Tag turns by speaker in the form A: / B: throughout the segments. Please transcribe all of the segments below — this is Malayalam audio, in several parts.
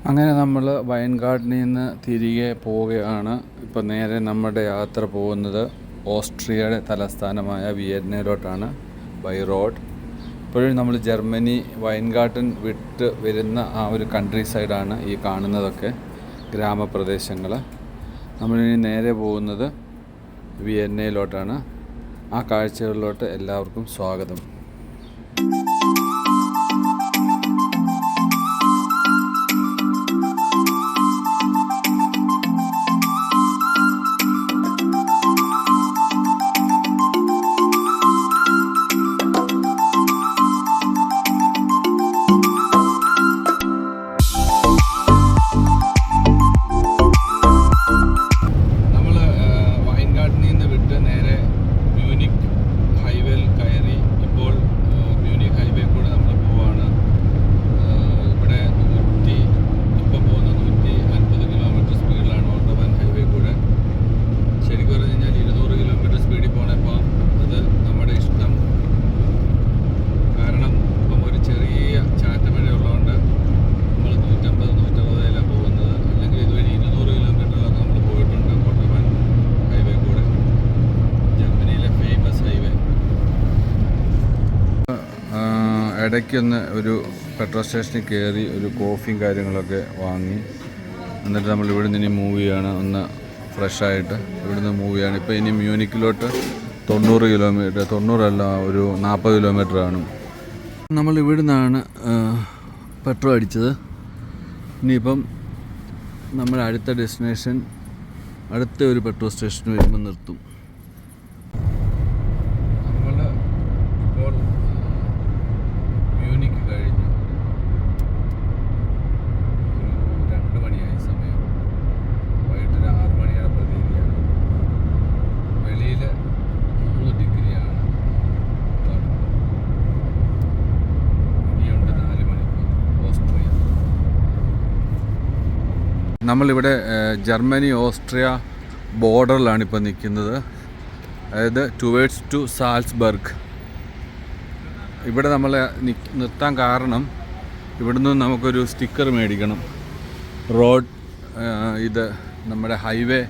A: അങ്ങനെ നമ്മൾ വൈൻഗാർഡിൽ നിന്ന് തിരികെ പോവുകയാണ്. ഇപ്പോൾ നേരെ നമ്മുടെ യാത്ര പോകുന്നത് ഓസ്ട്രിയയുടെ തലസ്ഥാനമായ വിയന്നയിലോട്ടാണ് ബൈ റോഡ്. ഇപ്പോഴും നമ്മൾ ജർമ്മനി വൈൻഗാർഡൻ വിട്ട് വരുന്ന ആ ഒരു കൺട്രി സൈഡാണ് ഈ കാണുന്നതൊക്കെ ഗ്രാമപ്രദേശങ്ങൾ. നമ്മളിനി നേരെ പോകുന്നത് വിയന്നയിലോട്ടാണ്. ആ കാഴ്ചകളിലോട്ട് എല്ലാവർക്കും സ്വാഗതം. ഇടയ്ക്കൊന്ന് ഒരു പെട്രോൾ സ്റ്റേഷനിൽ കയറി ഒരു കോഫിയും കാര്യങ്ങളൊക്കെ വാങ്ങി, എന്നിട്ട് നമ്മൾ ഇവിടെ നിന്ന് ഇനി മൂവ് ചെയ്യാണ്. ഒന്ന് ഫ്രഷായിട്ട് ഇവിടുന്ന് മൂവ് ചെയ്യാണ്. ഇപ്പോൾ ഇനി മ്യൂണിക്കിലോട്ട് 90 കിലോമീറ്റർ, 90 ഒരു 40 കിലോമീറ്റർ ആണ്. നമ്മൾ ഇവിടെ നിന്നാണ് പെട്രോൾ അടിച്ചത്. ഇനിയിപ്പം നമ്മുടെ അടുത്ത ഡെസ്റ്റിനേഷൻ അടുത്ത ഒരു പെട്രോൾ സ്റ്റേഷൻ വരുമ്പോൾ നിർത്തും. നമ്മളിവിടെ ജർമ്മനി ഓസ്ട്രിയ ബോർഡറിലാണ് ഇപ്പോൾ നിൽക്കുന്നത്, അതായത് ടുവേർഡ്സ് ടു സാൽസ്ബർഗ്. ഇവിടെ നമ്മൾ നിർത്താൻ കാരണം ഇവിടുന്ന് നമുക്കൊരു സ്റ്റിക്കർ മേടിക്കണം. റോഡ് ഇത് നമ്മുടെ ഹൈവേ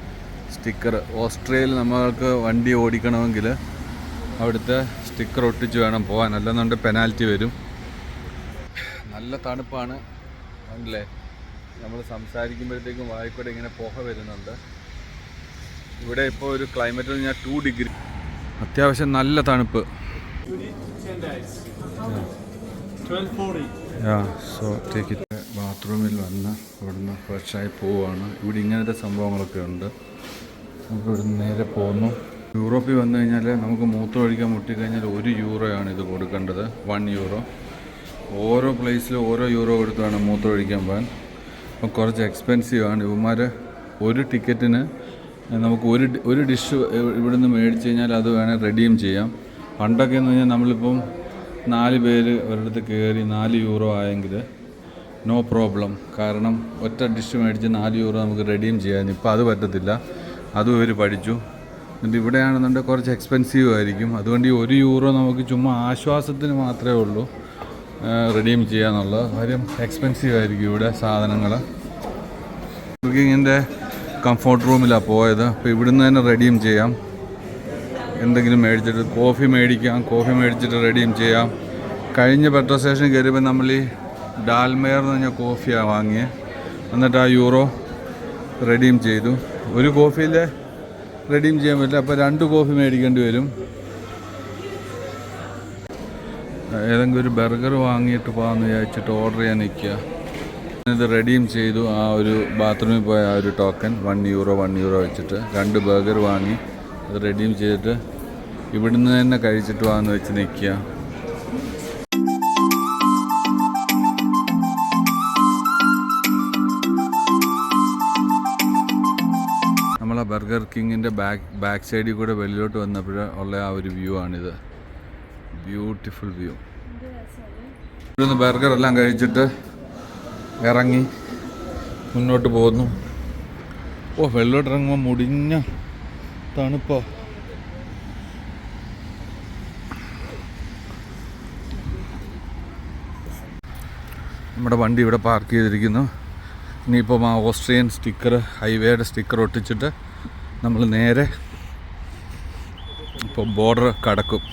A: സ്റ്റിക്കർ. ഓസ്ട്രിയയിൽ നമ്മൾക്ക് വണ്ടി ഓടിക്കണമെങ്കിൽ അവിടുത്തെ സ്റ്റിക്കർ ഒട്ടിച്ച് വേണം പോകാൻ, അല്ലെന്നുണ്ടെങ്കിൽ പെനാൽറ്റി വരും. നല്ല തണുപ്പാണ് അല്ലേ? നമ്മൾ സംസാരിക്കുമ്പോഴത്തേക്കും വായിക്കൂടെ ഇങ്ങനെ പുക വരുന്നുണ്ട്. ഇവിടെ ഇപ്പോൾ ഒരു ക്ലൈമറ്റ് പറഞ്ഞാൽ 2 ഡിഗ്രി, അത്യാവശ്യം നല്ല തണുപ്പ്. So take it. ബാത്റൂമിൽ വന്ന് ഇവിടുന്ന് ഫ്രഷായി പോവുകയാണ്. ഇവിടെ ഇങ്ങനത്തെ സംഭവങ്ങളൊക്കെ ഉണ്ട്. നമുക്ക് ഇവിടുന്ന് നേരെ പോകുന്നു. യൂറോപ്പിൽ വന്നു കഴിഞ്ഞാൽ നമുക്ക് മൂത്രം ഒഴിക്കാൻ മുട്ടിക്കഴിഞ്ഞാൽ €1 ഇത് കൊടുക്കേണ്ടത്. €1. ഓരോ പ്ലേസിലും ഓരോ യൂറോ കൊടുത്ത് വേണം മൂത്രം ഒഴിക്കാൻ പോകാൻ. അപ്പം കുറച്ച് എക്സ്പെൻസീവ് ആണ്. ഇവന്മാർ ഒരു ടിക്കറ്റിന് നമുക്ക് ഒരു ഡിഷ് ഇവിടുന്ന് മേടിച്ച് കഴിഞ്ഞാൽ അത് വേണേൽ റെഡീം ചെയ്യാം. പണ്ടൊക്കെ എന്ന് പറഞ്ഞാൽ നമ്മളിപ്പം 4 പേര് ഒരിടത്ത് കയറി €4 ആയെങ്കിൽ നോ പ്രോബ്ലം, കാരണം ഒറ്റ ഡിഷ് മേടിച്ച് €4 നമുക്ക് റെഡീം ചെയ്യാൻ. ഇപ്പോൾ അത് പറ്റത്തില്ല. അതും ഇവർ പഠിച്ചു. എന്നിട്ട് ഇവിടെയാണെന്നുണ്ടെങ്കിൽ കുറച്ച് എക്സ്പെൻസീവ് ആയിരിക്കും. അതുകൊണ്ട് ഈ €1 നമുക്ക് ചുമ്മാ ആശ്വാസത്തിന് മാത്രമേ ഉള്ളൂ റെഡീം ചെയ്യാന്നുള്ള കാര്യം. എക്സ്പെൻസീവ് ആയിരിക്കും ഇവിടെ സാധനങ്ങൾ. ബുക്കിങ്ങിൻ്റെ കംഫോർട്ട് റൂമിലാണ് പോയത്. അപ്പോൾ ഇവിടുന്ന് തന്നെ റെഡീം ചെയ്യാം. എന്തെങ്കിലും മേടിച്ചിട്ട് കോഫി മേടിക്കാം, കോഫി മേടിച്ചിട്ട് റെഡീം ചെയ്യാം. കഴിഞ്ഞ പെട്രോൾ സ്റ്റേഷനിൽ കയറിയപ്പോൾ നമ്മൾ ഈ ഡാൽമെയർ എന്ന് പറഞ്ഞാൽ കോഫിയാണ് വാങ്ങിയത്. എന്നിട്ട് ആ €1 റെഡീം ചെയ്തു. ഒരു കോഫിയിൽ റെഡീം ചെയ്യാൻ പറ്റില്ല, അപ്പോൾ 2 കോഫി മേടിക്കേണ്ടി വരും. ഏതെങ്കിലും ഒരു ബർഗർ വാങ്ങിയിട്ട് പോകാമെന്ന് വിചാരിച്ചിട്ട് ഓർഡർ ചെയ്യാൻ നിൽക്കുക. ഇത് റെഡീം ചെയ്തു. ആ ഒരു ബാത്റൂമിൽ പോയ ആ ഒരു ടോക്കൺ €1 വെച്ചിട്ട് 2 ബർഗർ വാങ്ങി അത് റെഡീം ചെയ്തിട്ട് ഇവിടുന്ന് തന്നെ കഴിച്ചിട്ട് പോകാമെന്ന് വെച്ച് നിൽക്കുക. നമ്മളെ ബർഗർ കിങ്ങിൻ്റെ ബാക്ക് സൈഡിൽ കൂടെ വെളിയിലോട്ട് വന്നപ്പോൾ ഉള്ള ആ ഒരു വ്യൂ ആണിത്. Beautiful view. ഇവിടുന്ന് ബർഗർ എല്ലാം കഴിച്ചിട്ട് ഇറങ്ങി മുന്നോട്ട് പോകുന്നു. വെള്ളോട്ട് ഇറങ്ങുമ്പോൾ മുടിഞ്ഞ തണുപ്പോ. നമ്മുടെ വണ്ടി ഇവിടെ പാർക്ക് ചെയ്തിരിക്കുന്നു. ഇനിയിപ്പം ആ ഓസ്ട്രിയൻ സ്റ്റിക്കർ, ഹൈവേയുടെ സ്റ്റിക്കർ ഒട്ടിച്ചിട്ട് നമ്മൾ നേരെ ഇപ്പോൾ ബോർഡർ കടക്കും.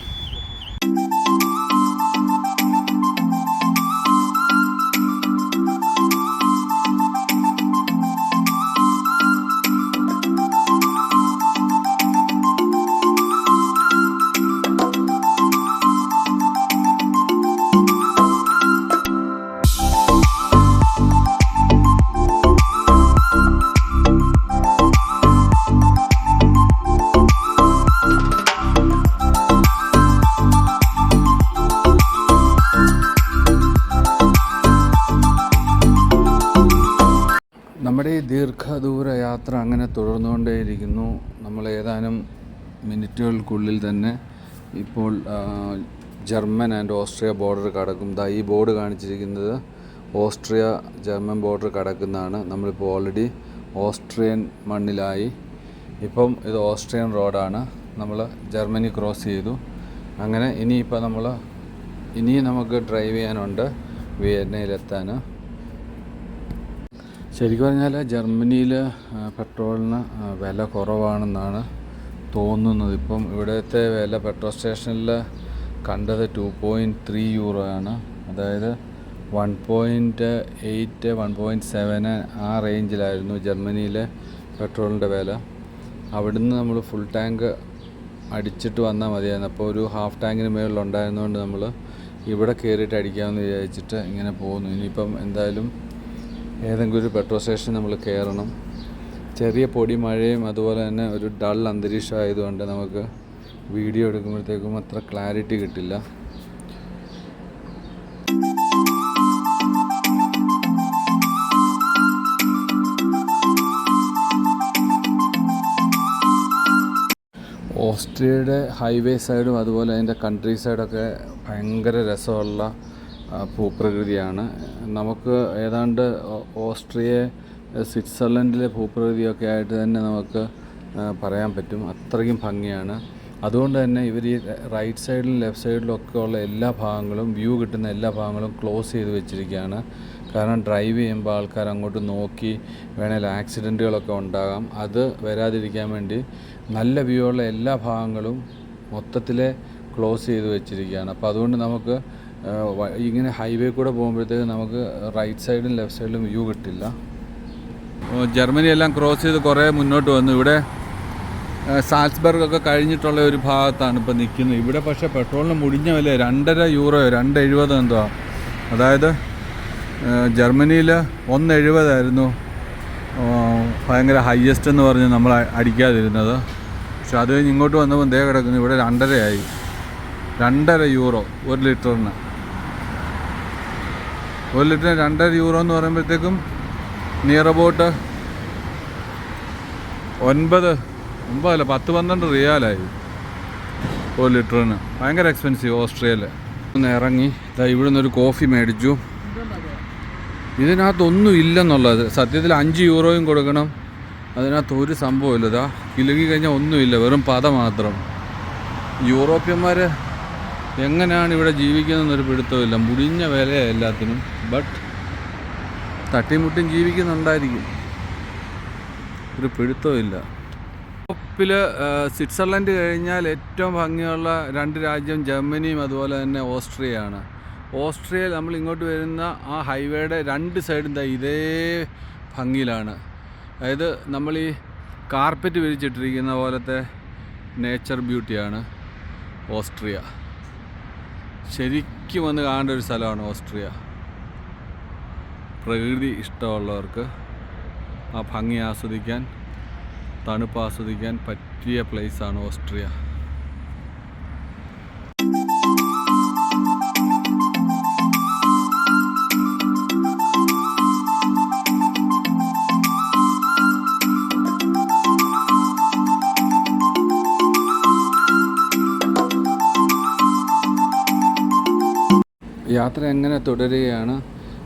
A: നമ്മുടെ ഈ ദീർഘദൂര യാത്ര അങ്ങനെ തുടർന്നുകൊണ്ടേയിരിക്കുന്നു. നമ്മൾ ഏതാനും മിനിറ്റുകൾക്കുള്ളിൽ തന്നെ ഇപ്പോൾ ജർമ്മൻ ആൻഡ് ഓസ്ട്രിയ ബോർഡർ കടക്കും. ഈ ബോർഡ് കാണിച്ചിരിക്കുന്നത് ഓസ്ട്രിയ ജർമ്മൻ ബോർഡർ കടക്കുന്നതാണ്. നമ്മളിപ്പോൾ ഓൾറെഡി ഓസ്ട്രിയൻ മണ്ണിലായി. ഇപ്പം ഇത് ഓസ്ട്രിയൻ റോഡാണ്. നമ്മൾ ജർമ്മനി ക്രോസ് ചെയ്തു. അങ്ങനെ ഇനിയിപ്പോൾ ഇനിയും നമുക്ക് ഡ്രൈവ് ചെയ്യാനുണ്ട് വിയന്നയിലെത്താൻ. ശരിക്കും പറഞ്ഞാൽ ജർമ്മനിയിൽ പെട്രോളിന് വില കുറവാണെന്നാണ് തോന്നുന്നത്. ഇപ്പം ഇവിടുത്തെ വില പെട്രോൾ സ്റ്റേഷനിൽ കണ്ടത് 2.3 യൂറോ ആണ്. അതായത് 1.8 1.7 ആ റേഞ്ചിലായിരുന്നു ജർമ്മനിയിലെ പെട്രോളിൻ്റെ വില. അവിടുന്ന് നമ്മൾ ഫുൾ ടാങ്ക് അടിച്ചിട്ട് വന്നാൽ മതിയായിരുന്നു. അപ്പോൾ ഒരു ഹാഫ് ടാങ്കിന് മുകളിലുണ്ടായിരുന്നതുകൊണ്ട് നമ്മൾ ഇവിടെ കയറിയിട്ട് അടിക്കാമെന്ന് വിചാരിച്ചിട്ട് ഇങ്ങനെ പോകുന്നു. ഇനിയിപ്പം എന്തായാലും ഏതെങ്കിലും ഒരു പെട്രോൾ സ്റ്റേഷൻ നമ്മൾ കയറണം. ചെറിയ പൊടി മഴയും അതുപോലെ തന്നെ ഒരു ഡൾ അന്തരീക്ഷം ആയതുകൊണ്ട് നമുക്ക് വീഡിയോ എടുക്കുമ്പോഴത്തേക്കും അത്ര ക്ലാരിറ്റി കിട്ടില്ല. ഓസ്ട്രിയയുടെ ഹൈവേ സൈഡും അതുപോലെ അതിൻ്റെ കൺട്രി സൈഡൊക്കെ ഭയങ്കര രസമുള്ള ഭൂപ്രകൃതിയാണ്. നമുക്ക് ഏതാണ്ട് ഓസ്ട്രിയ സ്വിറ്റ്സർലൻഡിലെ ഭൂപ്രകൃതിയൊക്കെ ആയിട്ട് തന്നെ നമുക്ക് പറയാൻ പറ്റും. അത്രയ്ക്കും ഭംഗിയാണ്. അതുകൊണ്ട് തന്നെ ഇവർ ഈ റൈറ്റ് സൈഡിലും ലെഫ്റ്റ് സൈഡിലും ഒക്കെ ഉള്ള എല്ലാ ഭാഗങ്ങളും, വ്യൂ കിട്ടുന്ന എല്ലാ ഭാഗങ്ങളും ക്ലോസ് ചെയ്ത് വെച്ചിരിക്കുകയാണ്. കാരണം ഡ്രൈവ് ചെയ്യുമ്പോൾ ആൾക്കാർ അങ്ങോട്ട് നോക്കി വേണേൽ ആക്സിഡൻറ്റുകളൊക്കെ ഉണ്ടാകാം. അത് വരാതിരിക്കാൻ വേണ്ടി നല്ല വ്യൂ ഉള്ള എല്ലാ ഭാഗങ്ങളും മൊത്തത്തിൽ ക്ലോസ് ചെയ്ത് വെച്ചിരിക്കുകയാണ്. അപ്പോൾ അതുകൊണ്ട് നമുക്ക് ഇങ്ങനെ ഹൈവേ കൂടെ പോകുമ്പോഴത്തേക്ക് നമുക്ക് റൈറ്റ് സൈഡിലും ലെഫ്റ്റ് സൈഡിലും വ്യൂ കിട്ടില്ല. ജർമ്മനി എല്ലാം ക്രോസ് ചെയ്ത് കുറേ മുന്നോട്ട് വന്നു. ഇവിടെ സാൽസ്ബർഗൊക്കെ കഴിഞ്ഞിട്ടുള്ള ഒരു ഭാഗത്താണ് ഇപ്പോൾ നിൽക്കുന്നത്. ഇവിടെ പക്ഷേ പെട്രോളിന് മുടിഞ്ഞ വില 2.5 യൂറോ 2.70 എന്തോ. അതായത് ജർമ്മനിയിൽ 1.70 ആയിരുന്നു ഭയങ്കര ഹയ്യസ്റ്റ് എന്ന് പറഞ്ഞ് നമ്മൾ അടിക്കാതിരുന്നത്. പക്ഷെ അത് കഴിഞ്ഞ് ഇങ്ങോട്ട് വന്നപ്പോൾ ദേ കിടക്കുന്നു. ഇവിടെ 2.5 ആയി. 2.5 യൂറോ 1 ലിറ്ററിന്. 1 ലിറ്ററിന് 2.5 യൂറോ എന്ന് പറയുമ്പോഴത്തേക്കും നിയർ അബൌട്ട് 10-12 റിയാലായി 1 ലിറ്ററിന്. ഭയങ്കര എക്സ്പെൻസീവ് ഓസ്ട്രിയയിൽ. ഒന്ന് ഇറങ്ങി ഇവിടെ നിന്നൊരു കോഫി മേടിച്ചു. ഇതിനകത്തൊന്നും ഇല്ലെന്നുള്ളത്. സത്യത്തിൽ 5 യൂറോയും കൊടുക്കണം. അതിനകത്ത് ഒരു സംഭവമില്ല. കിലുകി കഴിഞ്ഞാൽ ഒന്നുമില്ല, വെറും പത മാത്രം. യൂറോപ്യന്മാർ എങ്ങനെയാണ് ഇവിടെ ജീവിക്കുന്നതെന്നൊരു പിടുത്തമില്ല. മുടിഞ്ഞ വിലയാണ് എല്ലാത്തിനും. ബട്ട് തട്ടിമുട്ടും ജീവിക്കുന്നുണ്ടായിരിക്കും, ഒരു പിടുത്തമില്ല. യൂറോപ്പിൽ സ്വിറ്റ്സർലൻഡ് കഴിഞ്ഞാൽ ഏറ്റവും ഭംഗിയുള്ള 2 രാജ്യം ജർമ്മനിയും അതുപോലെ തന്നെ ഓസ്ട്രിയയാണ്. ഓസ്ട്രിയയിൽ നമ്മൾ ഇങ്ങോട്ട് വരുന്ന ആ ഹൈവേയുടെ 2 സൈഡും ഇതേ ഭംഗിയിലാണ്. അതായത് നമ്മൾ ഈ കാർപ്പറ്റ് വിരിച്ചിട്ടിരിക്കുന്ന പോലത്തെ നേച്ചർ ബ്യൂട്ടിയാണ് ഓസ്ട്രിയ. ശരിക്കും വന്ന് കാണേണ്ട ഒരു സ്ഥലമാണ് ഓസ്ട്രിയ. പ്രകൃതി ഇഷ്ടമുള്ളവർക്ക് ആ ഭംഗി ആസ്വദിക്കാൻ, തണുപ്പ് ആസ്വദിക്കാൻ പറ്റിയ പ്ലേസാണ് ഓസ്ട്രിയ. യാത്ര എങ്ങനെ തുടരുകയാണ്.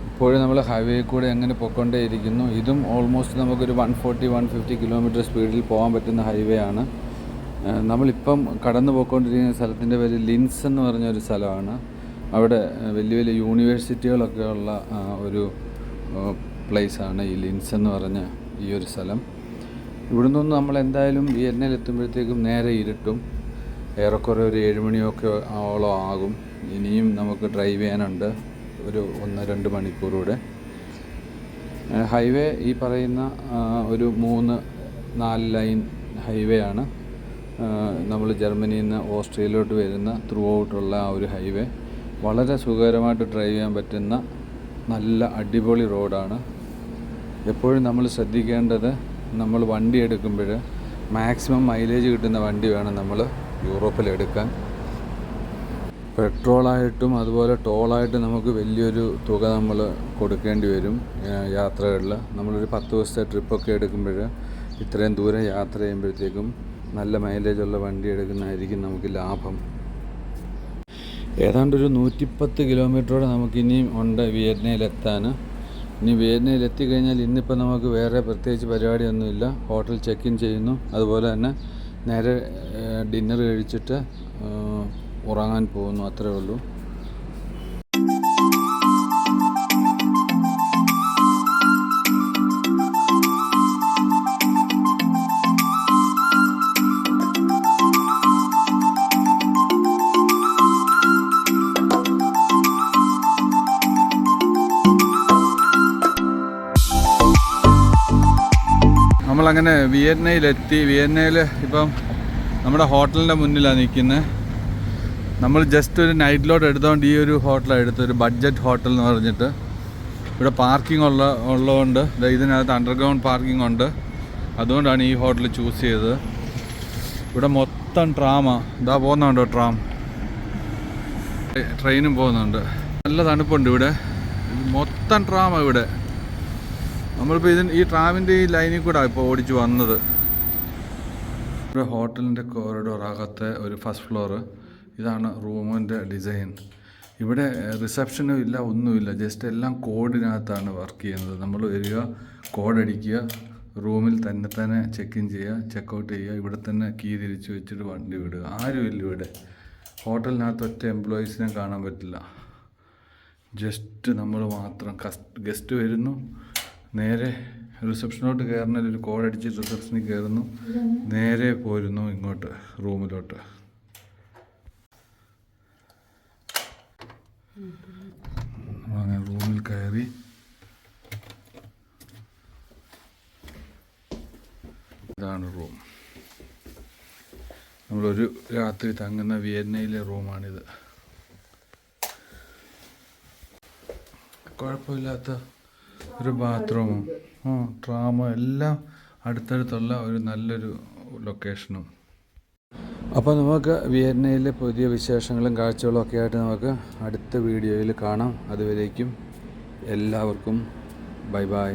A: ഇപ്പോഴും നമ്മൾ ഹൈവേ കൂടെ എങ്ങനെ പോയിക്കൊണ്ടേയിരിക്കുന്നു. ഇതും ഓൾമോസ്റ്റ് നമുക്കൊരു 140-150 കിലോമീറ്റർ സ്പീഡിൽ പോകാൻ പറ്റുന്ന ഹൈവേ ആണ്. നമ്മളിപ്പം കടന്നു പോയിക്കൊണ്ടിരിക്കുന്ന സ്ഥലത്തിൻ്റെ പേര് ലിൻസ് എന്ന് പറഞ്ഞൊരു സ്ഥലമാണ്. അവിടെ വലിയ വലിയ യൂണിവേഴ്സിറ്റികളൊക്കെ ഉള്ള ഒരു പ്ലേസാണ് ഈ ലിൻസ് എന്ന് പറഞ്ഞ ഈ ഒരു സ്ഥലം. ഇവിടെ നിന്നൊന്നും നമ്മൾ എന്തായാലും വിയറ്റ്നാമിൽ എത്തുമ്പോഴത്തേക്കും നേരെ ഇരുട്ടും. ഏറെക്കുറെ ഒരു 7 മണിയൊക്കെ ഓളം ആകും. ഇനിയും നമുക്ക് ഡ്രൈവ് ചെയ്യാനുണ്ട് ഒരു 1-2 മണിക്കൂറൂടെ. ഹൈവേ ഈ പറയുന്ന ഒരു 3-4 ലൈൻ ഹൈവേ ആണ്. നമ്മൾ ജർമ്മനിയിൽ നിന്ന് ഓസ്ട്രേലിയയിലോട്ട് വരുന്ന ത്രൂ ഔട്ടുള്ള ആ ഒരു ഹൈവേ വളരെ സുഖകരമായിട്ട് ഡ്രൈവ് ചെയ്യാൻ പറ്റുന്ന നല്ല അടിപൊളി റോഡാണ്. എപ്പോഴും നമ്മൾ ശ്രദ്ധിക്കേണ്ടത്, നമ്മൾ വണ്ടി എടുക്കുമ്പോൾ മാക്സിമം മൈലേജ് കിട്ടുന്ന വണ്ടി വേണം നമ്മൾ യൂറോപ്പിലെടുക്കാൻ. പെട്രോളായിട്ടും അതുപോലെ ടോളായിട്ടും നമുക്ക് വലിയൊരു തുക നമ്മൾ കൊടുക്കേണ്ടി വരും യാത്രകളിൽ. നമ്മളൊരു 10 ദിവസത്തെ ട്രിപ്പൊക്കെ എടുക്കുമ്പോൾ ഇത്രയും ദൂരം യാത്ര ചെയ്യുമ്പോഴത്തേക്കും നല്ല മൈലേജുള്ള വണ്ടി എടുക്കുന്നതായിരിക്കും നമുക്ക് ലാഭം. ഏതാണ്ടൊരു 110 കിലോമീറ്ററോടെ നമുക്കിനിയും ഉണ്ട് വിയറ്റ്നാമിലെത്താൻ. ഇനി വിയറ്റ്നാമിൽ എത്തിക്കഴിഞ്ഞാൽ ഇന്നിപ്പോൾ നമുക്ക് വേറെ പ്രത്യേകിച്ച് പരിപാടിയൊന്നുമില്ല. ഹോട്ടൽ ചെക്ക് ഇൻ ചെയ്യുന്നു, അതുപോലെ തന്നെ നേരെ ഡിന്നർ കഴിച്ചിട്ട് ഉറങ്ങാൻ പോകുന്നു, അത്രേ ഉള്ളൂ. നമ്മളങ്ങനെ വിയറ്റ്നാമിലെത്തി. വിയറ്റ്നാമിൽ ഇപ്പം നമ്മുടെ ഹോട്ടലിൻ്റെ മുന്നിലാണ് നിൽക്കുന്നത്. നമ്മൾ ജസ്റ്റ് ഒരു നൈറ്റ് ലോഡ് എടുത്തുകൊണ്ട് ഈ ഒരു ഹോട്ടലാണ് എടുത്തത്, ഒരു ബഡ്ജറ്റ് ഹോട്ടൽ എന്ന് പറഞ്ഞിട്ട്. ഇവിടെ പാർക്കിംഗ് ഉള്ളതുകൊണ്ട് ഇതിനകത്ത് അണ്ടർഗ്രൗണ്ട് പാർക്കിംഗ് ഉണ്ട്. അതുകൊണ്ടാണ് ഈ ഹോട്ടൽ ചൂസ് ചെയ്തത്. ഇവിടെ മൊത്തം ട്രാമാണ്. ഇതാ പോകുന്നുണ്ടോ ട്രാം, ട്രെയിനും പോകുന്നുണ്ട്. നല്ല തണുപ്പുണ്ട് ഇവിടെ. മൊത്തം ട്രാമാണ് ഇവിടെ. നമ്മളിപ്പോൾ ഈ ട്രാമിൻ്റെ ഈ ലൈനിൽ കൂടെ ഇപ്പോൾ ഓടിച്ചു വന്നത്. ഇവിടെ ഹോട്ടലിൻ്റെ കോറിഡോർ അകത്തെ ഒരു ഫസ്റ്റ് ഫ്ലോറ്. ഇതാണ് റൂമിൻ്റെ ഡിസൈൻ. ഇവിടെ റിസപ്ഷനും ഇല്ല, ഒന്നുമില്ല. ജസ്റ്റ് എല്ലാം കോഡിനകത്താണ് വർക്ക് ചെയ്യുന്നത്. നമ്മൾ വരിക, കോഡടിക്കുക, റൂമിൽ തന്നെ ചെക്ക് ഇൻ ചെയ്യുക, ചെക്കൗട്ട് ചെയ്യുക, ഇവിടെ തന്നെ കീ തിരിച്ച് വെച്ചിട്ട് വണ്ടി വിടുക. ആരുമില്ല ഇവിടെ. ഹോട്ടലിനകത്ത് ഒറ്റ എംപ്ലോയീസിനെ കാണാൻ പറ്റില്ല. ജസ്റ്റ് നമ്മൾ മാത്രം. ഗസ്റ്റ് വരുന്നു, നേരെ റിസപ്ഷനോട്ട് കയറുന്നതിൽ ഒരു കോഡടിച്ച് റിസപ്ഷനിൽ കയറുന്നു, നേരെ പോരുന്നു ഇങ്ങോട്ട് റൂമിലോട്ട്. അങ്ങനെ റൂമിൽ കയറി ഇതാണ് റൂം. നമ്മളൊരു രാത്രി തങ്ങുന്ന വിയറ്റ്നാമിലെ റൂമാണിത്. കുഴപ്പമില്ലാത്ത ഒരു ബാത്റൂമും ട്രാമും എല്ലാം അടുത്തടുത്തുള്ള ഒരു നല്ലൊരു ലൊക്കേഷനും. അപ്പോൾ നമുക്ക് വിയറ്റ്നാമിലെ പുതിയ വിശേഷങ്ങളും കാഴ്ചകളും ഒക്കെ ആയിട്ട് നമുക്ക് അടുത്ത വീഡിയോയിൽ കാണാം. അതുവരേക്കും എല്ലാവർക്കും ബൈ ബൈ.